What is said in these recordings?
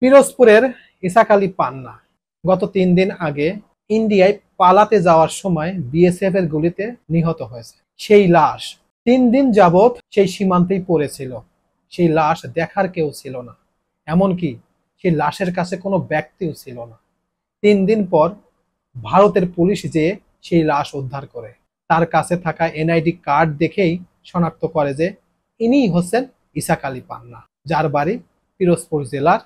পিরোজপুরের ইসাক আলী পান্না গত ৩ দিন আগে ইন্ডিয়ায় পালাতে যাওয়ার সময় বিএসএফ এর গুলিতে নিহত হয়েছে। সেই লাশ ৩ দিন যাবৎ সেই সীমান্তেই পড়েছিল। সেই লাশ দেখার কেউ ছিল না, এমনকি সেই লাশের কাছে কোনো ব্যক্তিও ছিল না। ৩ দিন পর ভারতের পুলিশ যেয়ে সেই লাশ উদ্ধার করে। তার কাছে থাকা এনআইডি কার্ড দেখেই শনাক্ত করে যে ইনিই হচ্ছেন ইসাক আলী পান্না, যার বাড়ি পিরোজপুর জেলার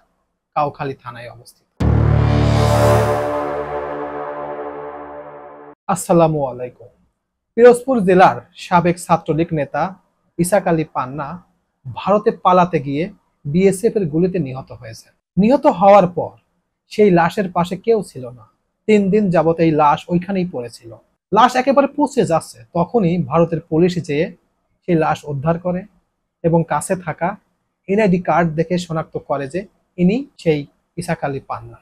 কাউখালী থানায় অবস্থিত। আসসালামু আলাইকুম। পিরোজপুর জেলার সাবেক ছাত্রলীগ নেতা ইসাক আলী পান্না ভারতে পালাতে গিয়ে বিএসএফ এর গুলিতে নিহত হয়েছে। নিহত হওয়ার পর সেই লাশের পাশে কেউ ছিল না। ৩ দিন যাবত এই লাশ ওইখানেই পড়েছিল। লাশ একেবারে পচে যাচ্ছে, তখনই ভারতের পুলিশ যেয়ে সেই লাশ উদ্ধার করে এবং কাছে থাকা এনআইডি কার্ড দেখে শনাক্ত করে যে ইনি সেই ইসাক আলী পান্না।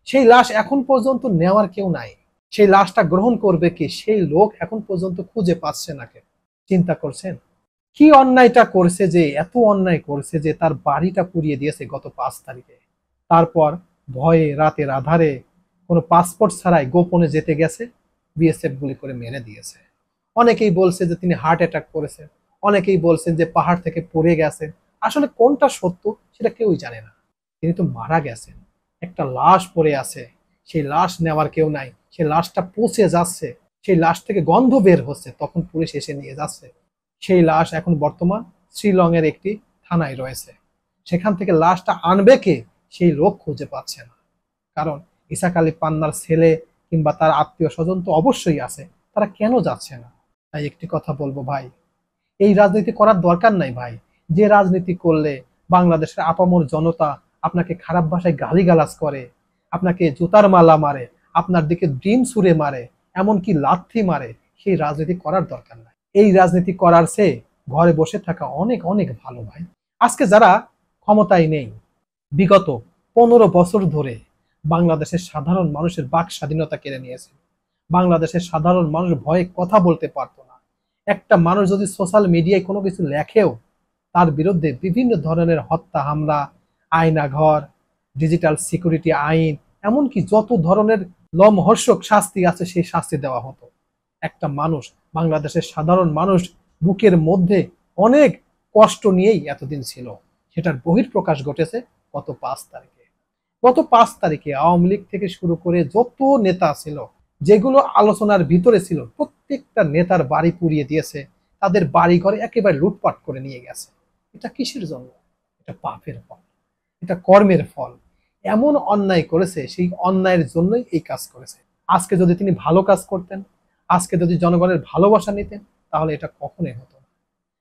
সেই লাশ এখন পর্যন্ত নেওয়ার কেউ নাই। সেই লাশটা গ্রহণ করবে কি, সেই লোক এখন পর্যন্ত খুঁজে পাচ্ছে না কে। চিন্তা করছেন কি অন্যায়টা করছে, যে এত অন্যায় করছে যে তার বাড়িটা পুড়িয়ে দিয়েছে গত ৫ তারিখে। তারপর ভয়ে রাতের আধারে কোনো পাসপোর্ট ছাড়াই গোপনে যেতে গেছে, বিএসএফ গুলি করে মেরে দিয়েছে। অনেকেই বলছে যে তিনি হার্ট অ্যাটাক করেছেন, অনেকেই বলছেন যে পাহাড় থেকে পড়ে গেছেন। আসলে কোনটা সত্য সেটা কেউই জানে না। তিনি তো মারা গেছেন, একটা লাশ পড়ে আছে, সেই লাশ নেওয়ার কেউ নাই। সেই লাশটা পচে যাচ্ছে, সেই লাশ থেকে গন্ধ বের হচ্ছে, তখন পুলিশ এসে নিয়ে যাচ্ছে। সেই লাশ এখন বর্তমান শ্রীলং এর একটি থানায় রয়েছে। সেখান থেকে লাশটা আনবে কে, সেই লোক খুঁজে পাচ্ছে না। কারণ ইসাক আলী পান্নার ছেলে কিংবা তার আত্মীয় স্বজন তো অবশ্যই আছে, তারা কেন যাচ্ছে না? তাই একটি কথা বলবো ভাই, এই রাজনীতি করার দরকার নাই ভাই। যে রাজনীতি করলে বাংলাদেশের আপামর জনতা আপনাকে খারাপ ভাষায় গালিগালাজ করে, আপনাকে জুতার মালা মারে, আপনার দিকে ডিম ছুঁড়ে মারে, এমনকি লাথি মারে, সেই রাজনীতি করার দরকার নাই। এই রাজনীতি করার চেয়ে ঘরে বসে থাকা অনেক অনেক ভালো ভাই। আজকে যারা ক্ষমতায় নেই, বিগত ১৫ বছর ধরে বাংলাদেশের সাধারণ মানুষের বাক স্বাধীনতা কেড়ে নিয়েছে। বাংলাদেশের সাধারণ মানুষ ভয়ে কথা বলতে পারতো না। একটা মানুষ যদি সোশ্যাল মিডিয়ায় কোনো কিছু লেখেও, তার বিরুদ্ধে বিভিন্ন ধরনের হত্যা হামলা, আয়নাঘর, ডিজিটাল সিকিউরিটি আইন, এমনকি যত ধরনের লোমহর্ষক শাস্তি আছে সেই শাস্তি দেওয়া হতো। একটা মানুষ, বাংলাদেশের সাধারণ মানুষ বুকের মধ্যে অনেক কষ্ট নিয়েই এতদিন ছিল। সেটার বহিঃপ্রকাশ ঘটেছে গত ৫ তারিখে। গত ৫ তারিখে আওয়ামী লীগ থেকে শুরু করে যত নেতা ছিল, যেগুলো আলোচনার ভিতরে ছিল, প্রত্যেকটা নেতার বাড়ি পুড়িয়ে দিয়েছে, তাদের বাড়ি ঘরে একেবারে লুটপাট করে নিয়ে গেছে। এটা কিসের জন্য? এটা পাপের ফল, এটা কর্মের ফল। এমন অন্যায় করেছে, সেই অন্যায়ের জন্যই এই কাজ করেছে। আজকে যদি তিনি ভালো কাজ করতেন, আজকে যদি জনগণের ভালোবাসা নিতেন, তাহলে এটা কখনোই হতো না।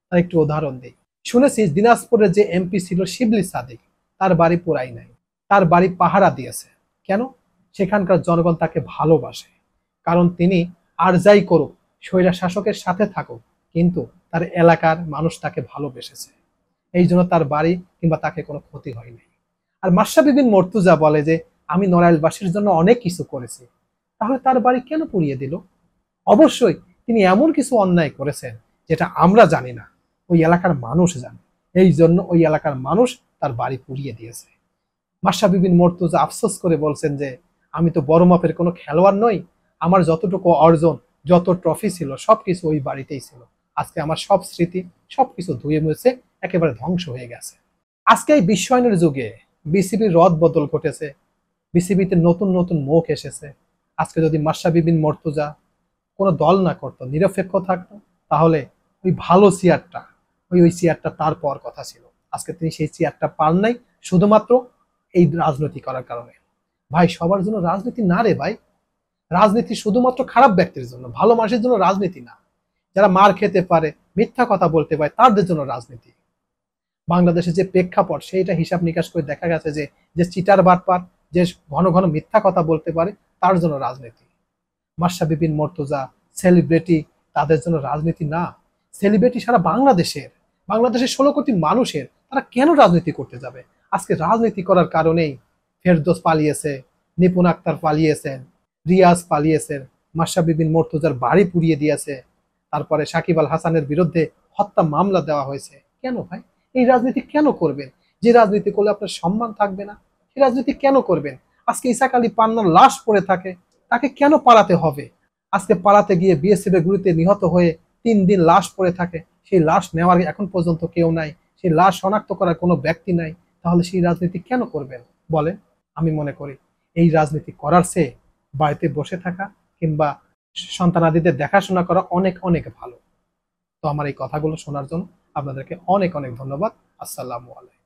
তার একটু উদাহরণ দিই। শুনেছি দিনাজপুরের যে এমপি ছিল শিবলি সাদিক, তার বাড়ি পোড়াই নাই, তার বাড়ি পাহারা দিয়েছে। কেন? সেখানকার জনগণ তাকে ভালোবাসে। কারণ তিনি আর যাই করুক, স্বৈরা শাসকের সাথে থাকুক, কিন্তু তার এলাকার মানুষ তাকে ভালোবেসেছে। এই জন্য তার বাড়ি কিংবা তাকে কোনো ক্ষতি হয়নি। আর মাশরাফি বিন মর্তুজা বলে যে আমি নড়াইলবাসীর জন্য অনেক কিছু করেছি, তাহলে তার বাড়ি কেন পুড়িয়ে দিল? অবশ্যই তিনি এমন কিছু অন্যায় করেছেন যেটা আমরা জানি না, ওই এলাকার মানুষ জানে। এই জন্য ওই এলাকার মানুষ তার বাড়ি পুড়িয়ে দিয়েছে। মাশরাফি বিন মর্তুজা আফসোস করে বলছেন যে আমি তো বড় মাপের কোনো খেলোয়াড় নই, আমার যতটুকু অর্জন, যত ট্রফি ছিল সবকিছু ওই বাড়িতেই ছিল। আজকে আমার সব স্মৃতি, সবকিছু ধুয়ে মুছে একেবারে ধ্বংস হয়ে গেছে। আজকে এই বিশ্বায়নের যুগে বিসিবির রদ বদল ঘটেছে, বিসিবিতে নতুন নতুন মুখ এসেছে। আজকে যদি মাশরাফি বিন মর্তুজা কোনো দল না করতো, নিরপেক্ষ থাকতো, তাহলে ওই ভালো চেয়ারটা, ওই চেয়ারটা তার পাওয়ার কথা ছিল। আজকে তিনি সেই চেয়ারটা পান নাই, শুধুমাত্র এই রাজনীতি করার কারণে। ভাই, সবার জন্য রাজনীতি না রে ভাই। রাজনীতি শুধুমাত্র খারাপ ব্যক্তির জন্য, ভালো মানুষের জন্য রাজনীতি না। যারা মার খেতে পারে, মিথ্যা কথা বলতে পারে, তাদের জন্য রাজনীতি। বাংলাদেশে যে প্রেক্ষাপট, সেইটা হিসাব নিকাশ করে দেখা গেছে যে যে চিটার বাটপার, যে ঘন ঘন মিথ্যা কথা বলতে পারে, তার জন্য রাজনীতি। মাশরাফি বিন মর্তুজা সেলিব্রিটি, তাদের জন্য রাজনীতি না। সেলিব্রিটি সারা বাংলাদেশের, বাংলাদেশের ১৬ কোটি মানুষের, তারা কেন রাজনীতি করতে যাবে? আজকে রাজনীতি করার কারণেই ফেরদৌস পালিয়েছে, নিপুণ আক্তার পালিয়েছেন, রিয়াজ পালিয়েছেন, মাশরাফি বিন মর্তুজার বাড়ি পুড়িয়ে দিয়েছে, তারপরে সাকিব আল হাসানের বিরুদ্ধে হত্যা মামলা দেওয়া হয়েছে। কেন ভাই? এই রাজনীতি কেন করবেন? যে রাজনীতি করলে আপনার সম্মান থাকবে না, এই রাজনীতি কেন করবেন? আজকে ইসাক আলী পান্নার লাশ পড়ে থাকে, তাকে কেন পালাতে হবে? আজকে পালাতে গিয়ে বিএসএফ এর গুলিতে নিহত হয়ে 3 দিন লাশ পড়ে থাকে, সেই লাশ নেওয়ার এখন পর্যন্ত কেউ নাই, সেই লাশ শনাক্ত করার কোনো ব্যক্তি নাই। তাহলে সেই রাজনীতি কেন করবেন বলেন? আমি মনে করি এই রাজনীতি করার চেয়ে বাড়িতে বসে থাকা কিংবা সন্তানাদিদের দেখাশোনা করা অনেক অনেক ভালো। তো আমার এই কথাগুলো শোনার জন্য আপনাদেরকে অনেক অনেক ধন্যবাদ। আসসালামু আলাইকুম।